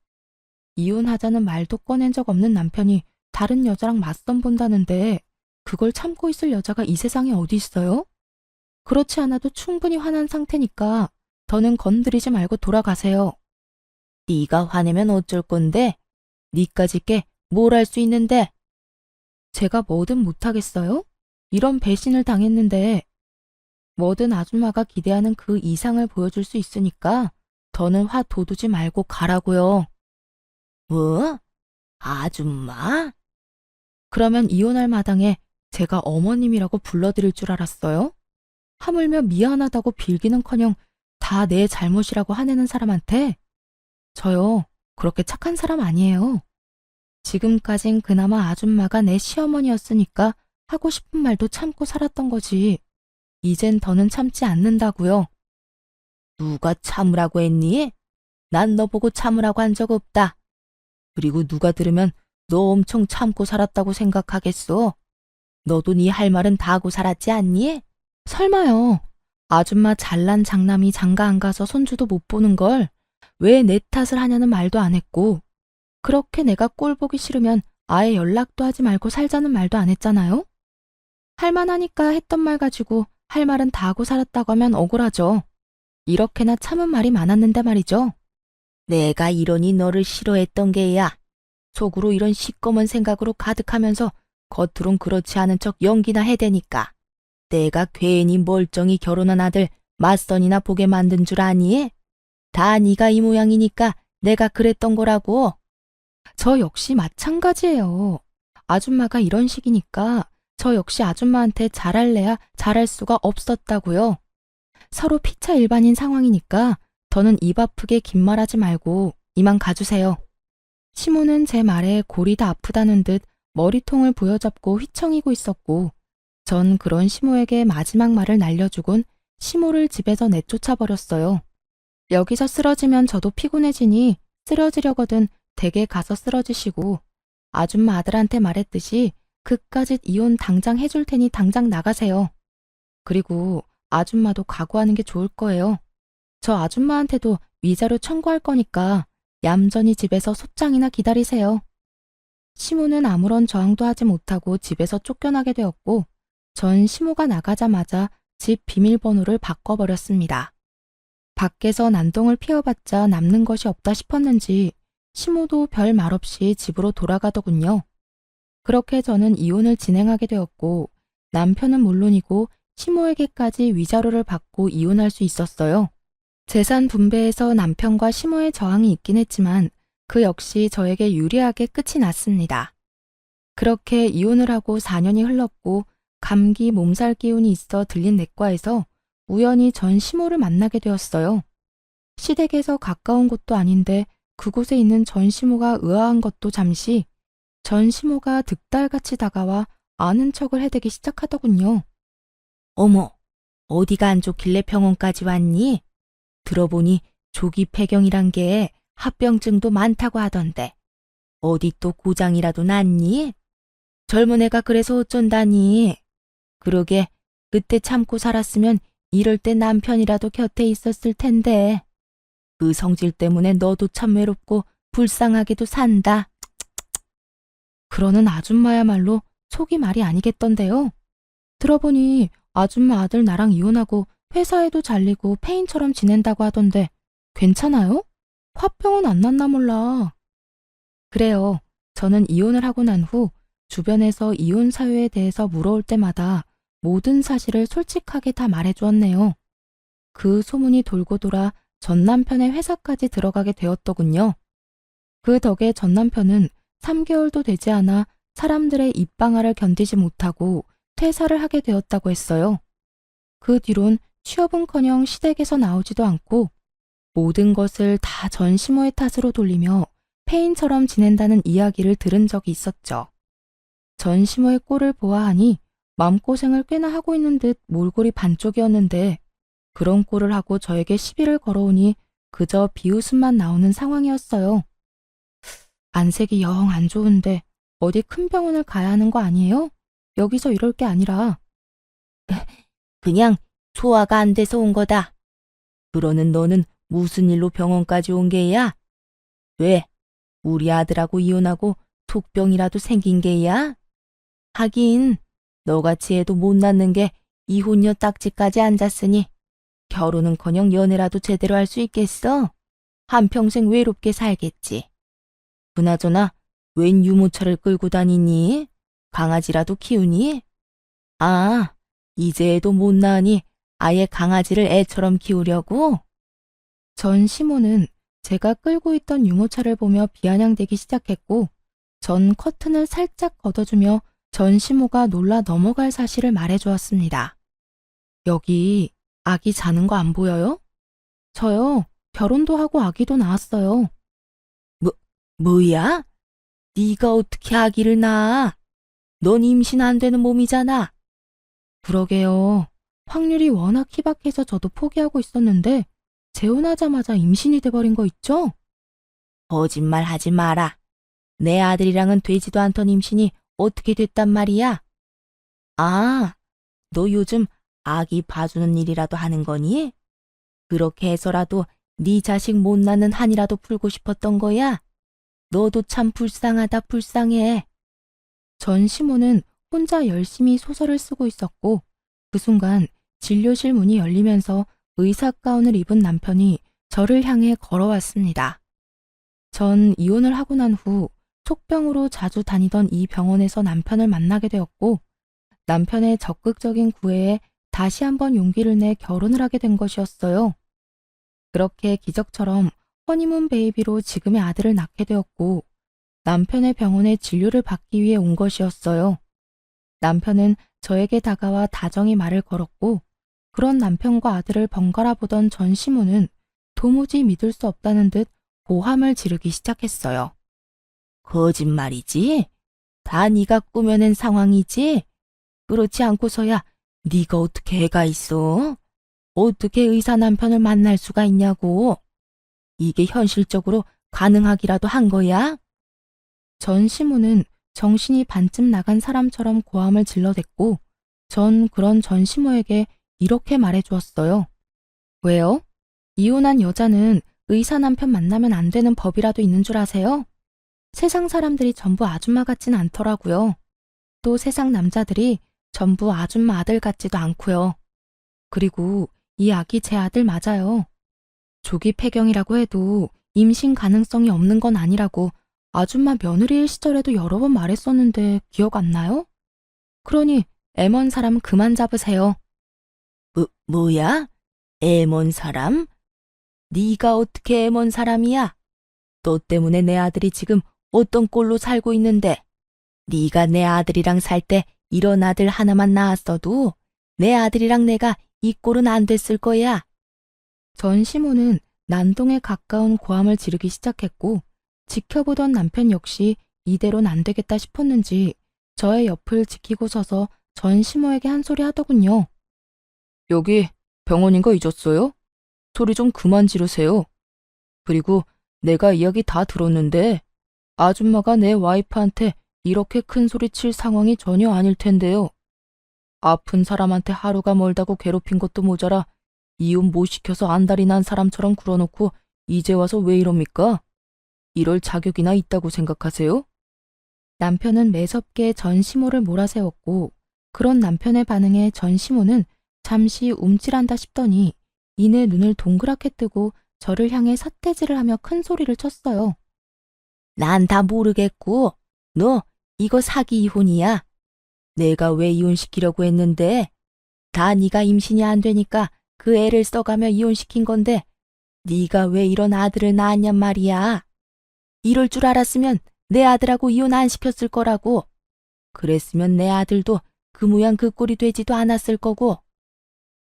이혼하자는 말도 꺼낸 적 없는 남편이 다른 여자랑 맞선 본다는데 그걸 참고 있을 여자가 이 세상에 어디 있어요? 그렇지 않아도 충분히 화난 상태니까 더는 건드리지 말고 돌아가세요. 네가 화내면 어쩔 건데? 니까짓 게 뭘 할 수 있는데? 제가 뭐든 못하겠어요? 이런 배신을 당했는데 뭐든 아줌마가 기대하는 그 이상을 보여줄 수 있으니까 더는 화 돋우지 말고 가라고요. 뭐? 아줌마? 그러면 이혼할 마당에 제가 어머님이라고 불러드릴 줄 알았어요? 하물며 미안하다고 빌기는커녕 다 내 잘못이라고 화내는 사람한테 저요, 그렇게 착한 사람 아니에요. 지금까진 그나마 아줌마가 내 시어머니였으니까 하고 싶은 말도 참고 살았던 거지. 이젠 더는 참지 않는다고요. 누가 참으라고 했니? 난 너 보고 참으라고 한 적 없다. 그리고 누가 들으면 너 엄청 참고 살았다고 생각하겠어. 너도 네 할 말은 다 하고 살았지 않니? 설마요. 아줌마 잘난 장남이 장가 안 가서 손주도 못 보는 걸 왜 내 탓을 하냐는 말도 안 했고 그렇게 내가 꼴 보기 싫으면 아예 연락도 하지 말고 살자는 말도 안 했잖아요. 할만하니까 했던 말 가지고 할 말은 다 하고 살았다고 하면 억울하죠. 이렇게나 참은 말이 많았는데 말이죠. 내가 이러니 너를 싫어했던 게야. 속으로 이런 시꺼먼 생각으로 가득하면서 겉으론 그렇지 않은 척 연기나 해대니까. 내가 괜히 멀쩡히 결혼한 아들 맞선이나 보게 만든 줄 아니? 다 네가 이 모양이니까 내가 그랬던 거라고. 저 역시 마찬가지예요. 아줌마가 이런 식이니까 저 역시 아줌마한테 잘할래야 잘할 수가 없었다고요. 서로 피차 일반인 상황이니까 더는 입 아프게 긴 말하지 말고 이만 가주세요. 시모는 제 말에 골이 다 아프다는 듯 머리통을 부여잡고 휘청이고 있었고 전 그런 시모에게 마지막 말을 날려주곤 시모를 집에서 내쫓아 버렸어요. 여기서 쓰러지면 저도 피곤해지니 쓰러지려거든 댁에 가서 쓰러지시고 아줌마 아들한테 말했듯이 그까짓 이혼 당장 해줄 테니 당장 나가세요. 그리고 아줌마도 각오하는 게 좋을 거예요. 저 아줌마한테도 위자료 청구할 거니까 얌전히 집에서 소장이나 기다리세요. 시모는 아무런 저항도 하지 못하고 집에서 쫓겨나게 되었고 전 시모가 나가자마자 집 비밀번호를 바꿔버렸습니다. 밖에서 난동을 피워봤자 남는 것이 없다 싶었는지 시모도 별 말 없이 집으로 돌아가더군요. 그렇게 저는 이혼을 진행하게 되었고 남편은 물론이고 시모에게까지 위자료를 받고 이혼할 수 있었어요. 재산 분배에서 남편과 시모의 저항이 있긴 했지만 그 역시 저에게 유리하게 끝이 났습니다. 그렇게 이혼을 하고 4년이 흘렀고 감기 몸살 기운이 있어 들린 내과에서 우연히 전 시모를 만나게 되었어요. 시댁에서 가까운 곳도 아닌데 그곳에 있는 전 시모가 의아한 것도 잠시 전 시모가 득달같이 다가와 아는 척을 해대기 시작하더군요. 어머, 어디가 안 좋길래 병원까지 왔니? 들어보니 조기 폐경이란 게 합병증도 많다고 하던데. 어디 또 고장이라도 났니? 젊은 애가 그래서 어쩐다니. 그러게 그때 참고 살았으면 이럴 때 남편이라도 곁에 있었을 텐데. 그 성질 때문에 너도 참 외롭고 불쌍하게도 산다. 그러는 아줌마야말로 속이 말이 아니겠던데요. 들어보니 아줌마 아들 나랑 이혼하고 회사에도 잘리고 폐인처럼 지낸다고 하던데 괜찮아요? 화병은 안 났나 몰라. 그래요. 저는 이혼을 하고 난 후 주변에서 이혼 사유에 대해서 물어올 때마다 모든 사실을 솔직하게 다 말해주었네요. 그 소문이 돌고 돌아 전 남편의 회사까지 들어가게 되었더군요. 그 덕에 전 남편은 3개월도 되지 않아 사람들의 입방아를 견디지 못하고 퇴사를 하게 되었다고 했어요. 그 뒤론 취업은커녕 시댁에서 나오지도 않고 모든 것을 다 전 시모의 탓으로 돌리며 폐인처럼 지낸다는 이야기를 들은 적이 있었죠. 전시모의 꼴을 보아하니 마음고생을 꽤나 하고 있는 듯 몰골이 반쪽이었는데 그런 꼴을 하고 저에게 시비를 걸어오니 그저 비웃음만 나오는 상황이었어요. 안색이 영 안 좋은데 어디 큰 병원을 가야 하는 거 아니에요? 여기서 이럴 게 아니라. 그냥 소화가 안 돼서 온 거다. 그러는 너는 무슨 일로 병원까지 온 게야? 왜? 우리 아들하고 이혼하고 속병이라도 생긴 게야? 하긴 너같이 애도 못 낳는 게 이혼녀 딱지까지 앉았으니 결혼은커녕 연애라도 제대로 할 수 있겠어? 한평생 외롭게 살겠지. 그나저나 웬 유모차를 끌고 다니니? 강아지라도 키우니? 아, 이제 애도 못 낳으니 아예 강아지를 애처럼 키우려고? 전 시모는 제가 끌고 있던 유모차를 보며 비아냥대기 시작했고 전 커튼을 살짝 걷어주며 전 시모가 놀라 넘어갈 사실을 말해주었습니다. 여기 아기 자는 거 안 보여요? 저요. 결혼도 하고 아기도 낳았어요. 뭐야? 네가 어떻게 아기를 낳아? 넌 임신 안 되는 몸이잖아. 그러게요. 확률이 워낙 희박해서 저도 포기하고 있었는데 재혼하자마자 임신이 돼버린 거 있죠? 거짓말 하지 마라. 내 아들이랑은 되지도 않던 임신이 어떻게 됐단 말이야? 아, 너 요즘 아기 봐주는 일이라도 하는 거니? 그렇게 해서라도 네 자식 못 낳는 한이라도 풀고 싶었던 거야? 너도 참 불쌍하다 불쌍해. 전 시모는 혼자 열심히 소설을 쓰고 있었고 그 순간 진료실 문이 열리면서 의사 가운을 입은 남편이 저를 향해 걸어왔습니다. 전 이혼을 하고 난 후 속병으로 자주 다니던 이 병원에서 남편을 만나게 되었고 남편의 적극적인 구애에 다시 한번 용기를 내 결혼을 하게 된 것이었어요. 그렇게 기적처럼 허니문 베이비로 지금의 아들을 낳게 되었고 남편의 병원에 진료를 받기 위해 온 것이었어요. 남편은 저에게 다가와 다정히 말을 걸었고 그런 남편과 아들을 번갈아 보던 전 시모는 도무지 믿을 수 없다는 듯 고함을 지르기 시작했어요. 거짓말이지? 다 네가 꾸며낸 상황이지? 그렇지 않고서야 네가 어떻게 애가 있어? 어떻게 의사 남편을 만날 수가 있냐고? 이게 현실적으로 가능하기라도 한 거야? 전 시모는 정신이 반쯤 나간 사람처럼 고함을 질러댔고 전 그런 전 시모에게 이렇게 말해주었어요. 왜요? 이혼한 여자는 의사 남편 만나면 안 되는 법이라도 있는 줄 아세요? 세상 사람들이 전부 아줌마 같진 않더라고요. 또 세상 남자들이 전부 아줌마 아들 같지도 않고요. 그리고 이 아기 제 아들 맞아요. 조기 폐경이라고 해도 임신 가능성이 없는 건 아니라고 아줌마 며느리일 시절에도 여러 번 말했었는데 기억 안 나요? 그러니 애먼 사람 그만 잡으세요. 뭐야? 애먼 사람? 네가 어떻게 애먼 사람이야? 너 때문에 내 아들이 지금 어떤 꼴로 살고 있는데 네가 내 아들이랑 살 때 이런 아들 하나만 낳았어도 내 아들이랑 내가 이 꼴은 안 됐을 거야. 전 시모는 난동에 가까운 고함을 지르기 시작했고 지켜보던 남편 역시 이대로는 안 되겠다 싶었는지 저의 옆을 지키고 서서 전 시모에게 한 소리 하더군요. 여기 병원인 거 잊었어요? 소리 좀 그만 지르세요. 그리고 내가 이야기 다 들었는데 아줌마가 내 와이프한테 이렇게 큰 소리 칠 상황이 전혀 아닐 텐데요. 아픈 사람한테 하루가 멀다고 괴롭힌 것도 모자라 이혼 못 시켜서 안달이 난 사람처럼 굴어놓고 이제 와서 왜 이럽니까? 이럴 자격이나 있다고 생각하세요? 남편은 매섭게 전 시모를 몰아세웠고 그런 남편의 반응에 전 시모는 잠시 움찔한다 싶더니 이내 눈을 동그랗게 뜨고 저를 향해 삿대질을 하며 큰 소리를 쳤어요. 난 다 모르겠고 너 이거 사기 이혼이야. 내가 왜 이혼시키려고 했는데 다 네가 임신이 안 되니까 그 애를 써가며 이혼시킨 건데 네가 왜 이런 아들을 낳았냔 말이야. 이럴 줄 알았으면 내 아들하고 이혼 안 시켰을 거라고. 그랬으면 내 아들도 그 모양 그 꼴이 되지도 않았을 거고.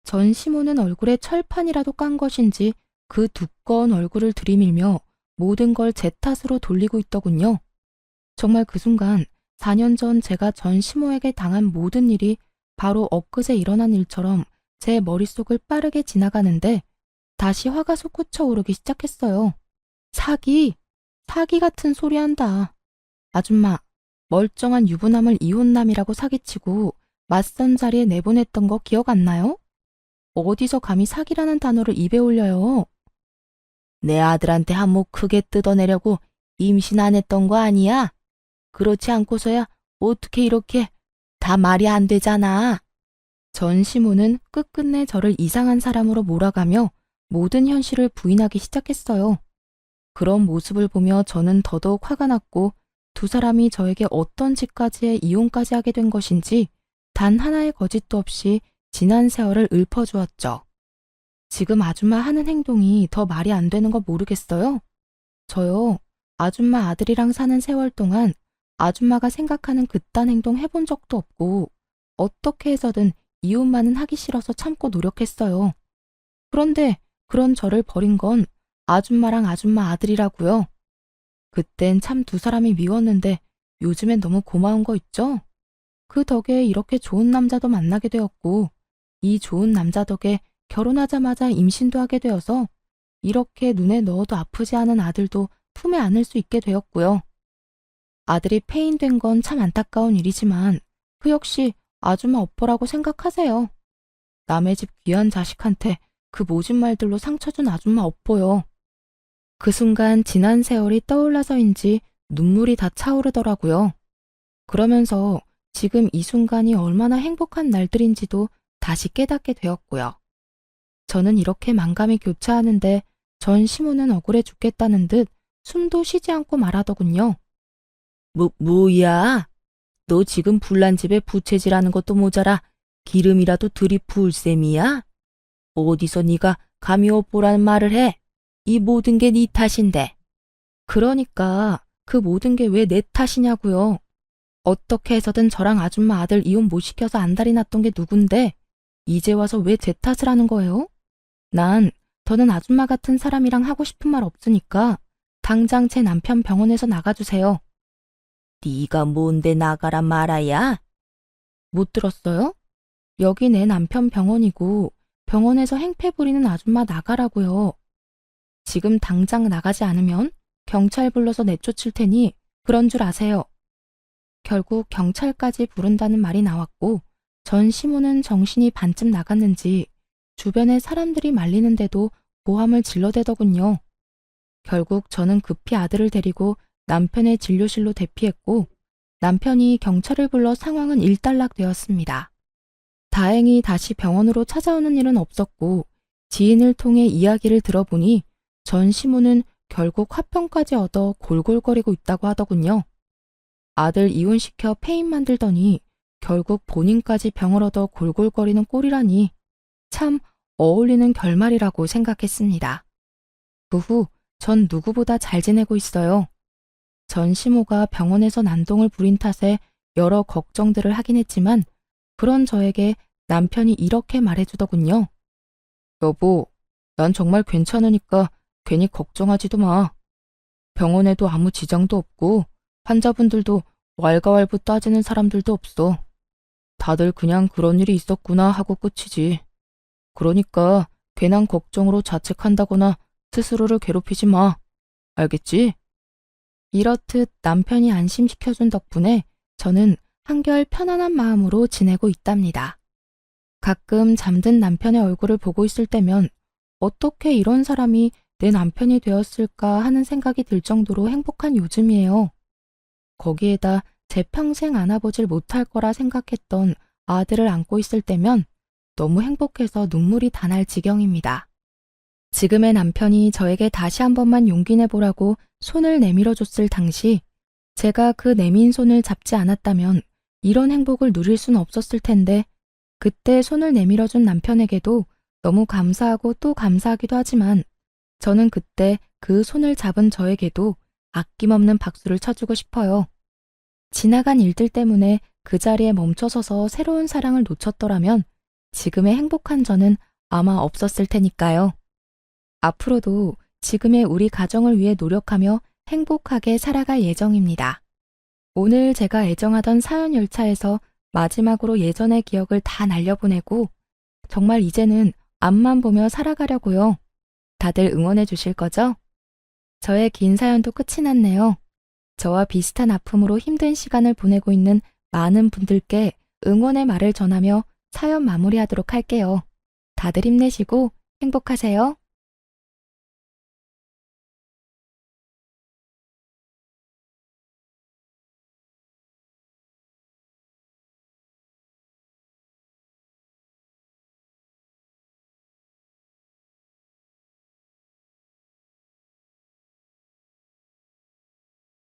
전 시모는 얼굴에 철판이라도 깐 것인지 그 두꺼운 얼굴을 들이밀며 모든 걸 제 탓으로 돌리고 있더군요. 정말 그 순간 4년 전 제가 전 시모에게 당한 모든 일이 바로 엊그제 일어난 일처럼 제 머릿속을 빠르게 지나가는데 다시 화가 솟구쳐 오르기 시작했어요. 사기! 사기 같은 소리 한다. 아줌마, 멀쩡한 유부남을 이혼남이라고 사기치고 맞선 자리에 내보냈던 거 기억 안 나요? 어디서 감히 사기라는 단어를 입에 올려요? 내 아들한테 한몫 크게 뜯어내려고 임신 안 했던 거 아니야? 그렇지 않고서야 어떻게 이렇게 다 말이 안 되잖아. 전 시모는 끝끝내 저를 이상한 사람으로 몰아가며 모든 현실을 부인하기 시작했어요. 그런 모습을 보며 저는 더더욱 화가 났고 두 사람이 저에게 어떤 짓까지에 이혼까지 하게 된 것인지 단 하나의 거짓도 없이 지난 세월을 읊어주었죠. 지금 아줌마 하는 행동이 더 말이 안 되는 거 모르겠어요? 저요, 아줌마 아들이랑 사는 세월 동안 아줌마가 생각하는 그딴 행동 해본 적도 없고 어떻게 해서든 이혼만은 하기 싫어서 참고 노력했어요. 그런데 그런 저를 버린 건 아줌마랑 아줌마 아들이라고요. 그땐 참 두 사람이 미웠는데 요즘엔 너무 고마운 거 있죠? 그 덕에 이렇게 좋은 남자도 만나게 되었고 이 좋은 남자 덕에 결혼하자마자 임신도 하게 되어서 이렇게 눈에 넣어도 아프지 않은 아들도 품에 안을 수 있게 되었고요. 아들이 폐인된 건 참 안타까운 일이지만 그 역시 아줌마 업보라고 생각하세요. 남의 집 귀한 자식한테 그 모진 말들로 상처 준 아줌마 업보요. 그 순간 지난 세월이 떠올라서인지 눈물이 다 차오르더라고요. 그러면서 지금 이 순간이 얼마나 행복한 날들인지도 다시 깨닫게 되었고요. 저는 이렇게 만감이 교차하는데 전 시모는 억울해 죽겠다는 듯 숨도 쉬지 않고 말하더군요. 뭐야? 너 지금 불난 집에 부채질하는 것도 모자라 기름이라도 들이부을 셈이야? 어디서 네가 감히 업보라는 말을 해? 이 모든 게 네 탓인데. 그러니까 그 모든 게 왜 내 탓이냐고요. 어떻게 해서든 저랑 아줌마 아들 이혼 못 시켜서 안달이 났던 게 누군데 이제 와서 왜 제 탓을 하는 거예요? 더는 아줌마 같은 사람이랑 하고 싶은 말 없으니까 당장 제 남편 병원에서 나가주세요. 네가 뭔데 나가란 말아야? 못 들었어요? 여기 내 남편 병원이고 병원에서 행패 부리는 아줌마 나가라고요. 지금 당장 나가지 않으면 경찰 불러서 내쫓을 테니 그런 줄 아세요. 결국 경찰까지 부른다는 말이 나왔고 전 시모는 정신이 반쯤 나갔는지 주변에 사람들이 말리는데도 고함을 질러대더군요. 결국 저는 급히 아들을 데리고 남편의 진료실로 대피했고 남편이 경찰을 불러 상황은 일단락되었습니다. 다행히 다시 병원으로 찾아오는 일은 없었고 지인을 통해 이야기를 들어보니 전 시모는 결국 화평까지 얻어 골골거리고 있다고 하더군요. 아들 이혼시켜 폐인 만들더니 결국 본인까지 병을 얻어 골골거리는 꼴이라니 참 어울리는 결말이라고 생각했습니다. 그 후 전 누구보다 잘 지내고 있어요. 전 시모가 병원에서 난동을 부린 탓에 여러 걱정들을 하긴 했지만 그런 저에게 남편이 이렇게 말해주더군요. 여보, 난 정말 괜찮으니까 괜히 걱정하지도 마. 병원에도 아무 지장도 없고 환자분들도 왈가왈부 따지는 사람들도 없어. 다들 그냥 그런 일이 있었구나 하고 끝이지. 그러니까 괜한 걱정으로 자책한다거나 스스로를 괴롭히지 마. 알겠지? 이렇듯 남편이 안심시켜준 덕분에 저는 한결 편안한 마음으로 지내고 있답니다. 가끔 잠든 남편의 얼굴을 보고 있을 때면 어떻게 이런 사람이 내 남편이 되었을까 하는 생각이 들 정도로 행복한 요즘이에요. 거기에다 제 평생 안아보질 못할 거라 생각했던 아들을 안고 있을 때면 너무 행복해서 눈물이 다 날 지경입니다. 지금의 남편이 저에게 다시 한 번만 용기 내보라고 손을 내밀어줬을 당시 제가 그 내민 손을 잡지 않았다면 이런 행복을 누릴 수는 없었을 텐데 그때 손을 내밀어준 남편에게도 너무 감사하고 또 감사하기도 하지만 저는 그때 그 손을 잡은 저에게도 아낌없는 박수를 쳐주고 싶어요. 지나간 일들 때문에 그 자리에 멈춰서서 새로운 사랑을 놓쳤더라면 지금의 행복한 저는 아마 없었을 테니까요. 앞으로도 지금의 우리 가정을 위해 노력하며 행복하게 살아갈 예정입니다. 오늘 제가 애정하던 사연 열차에서 마지막으로 예전의 기억을 다 날려보내고 정말 이제는 앞만 보며 살아가려고요. 다들 응원해 주실 거죠? 저의 긴 사연도 끝이 났네요. 저와 비슷한 아픔으로 힘든 시간을 보내고 있는 많은 분들께 응원의 말을 전하며 사연 마무리하도록 할게요. 다들 힘내시고 행복하세요.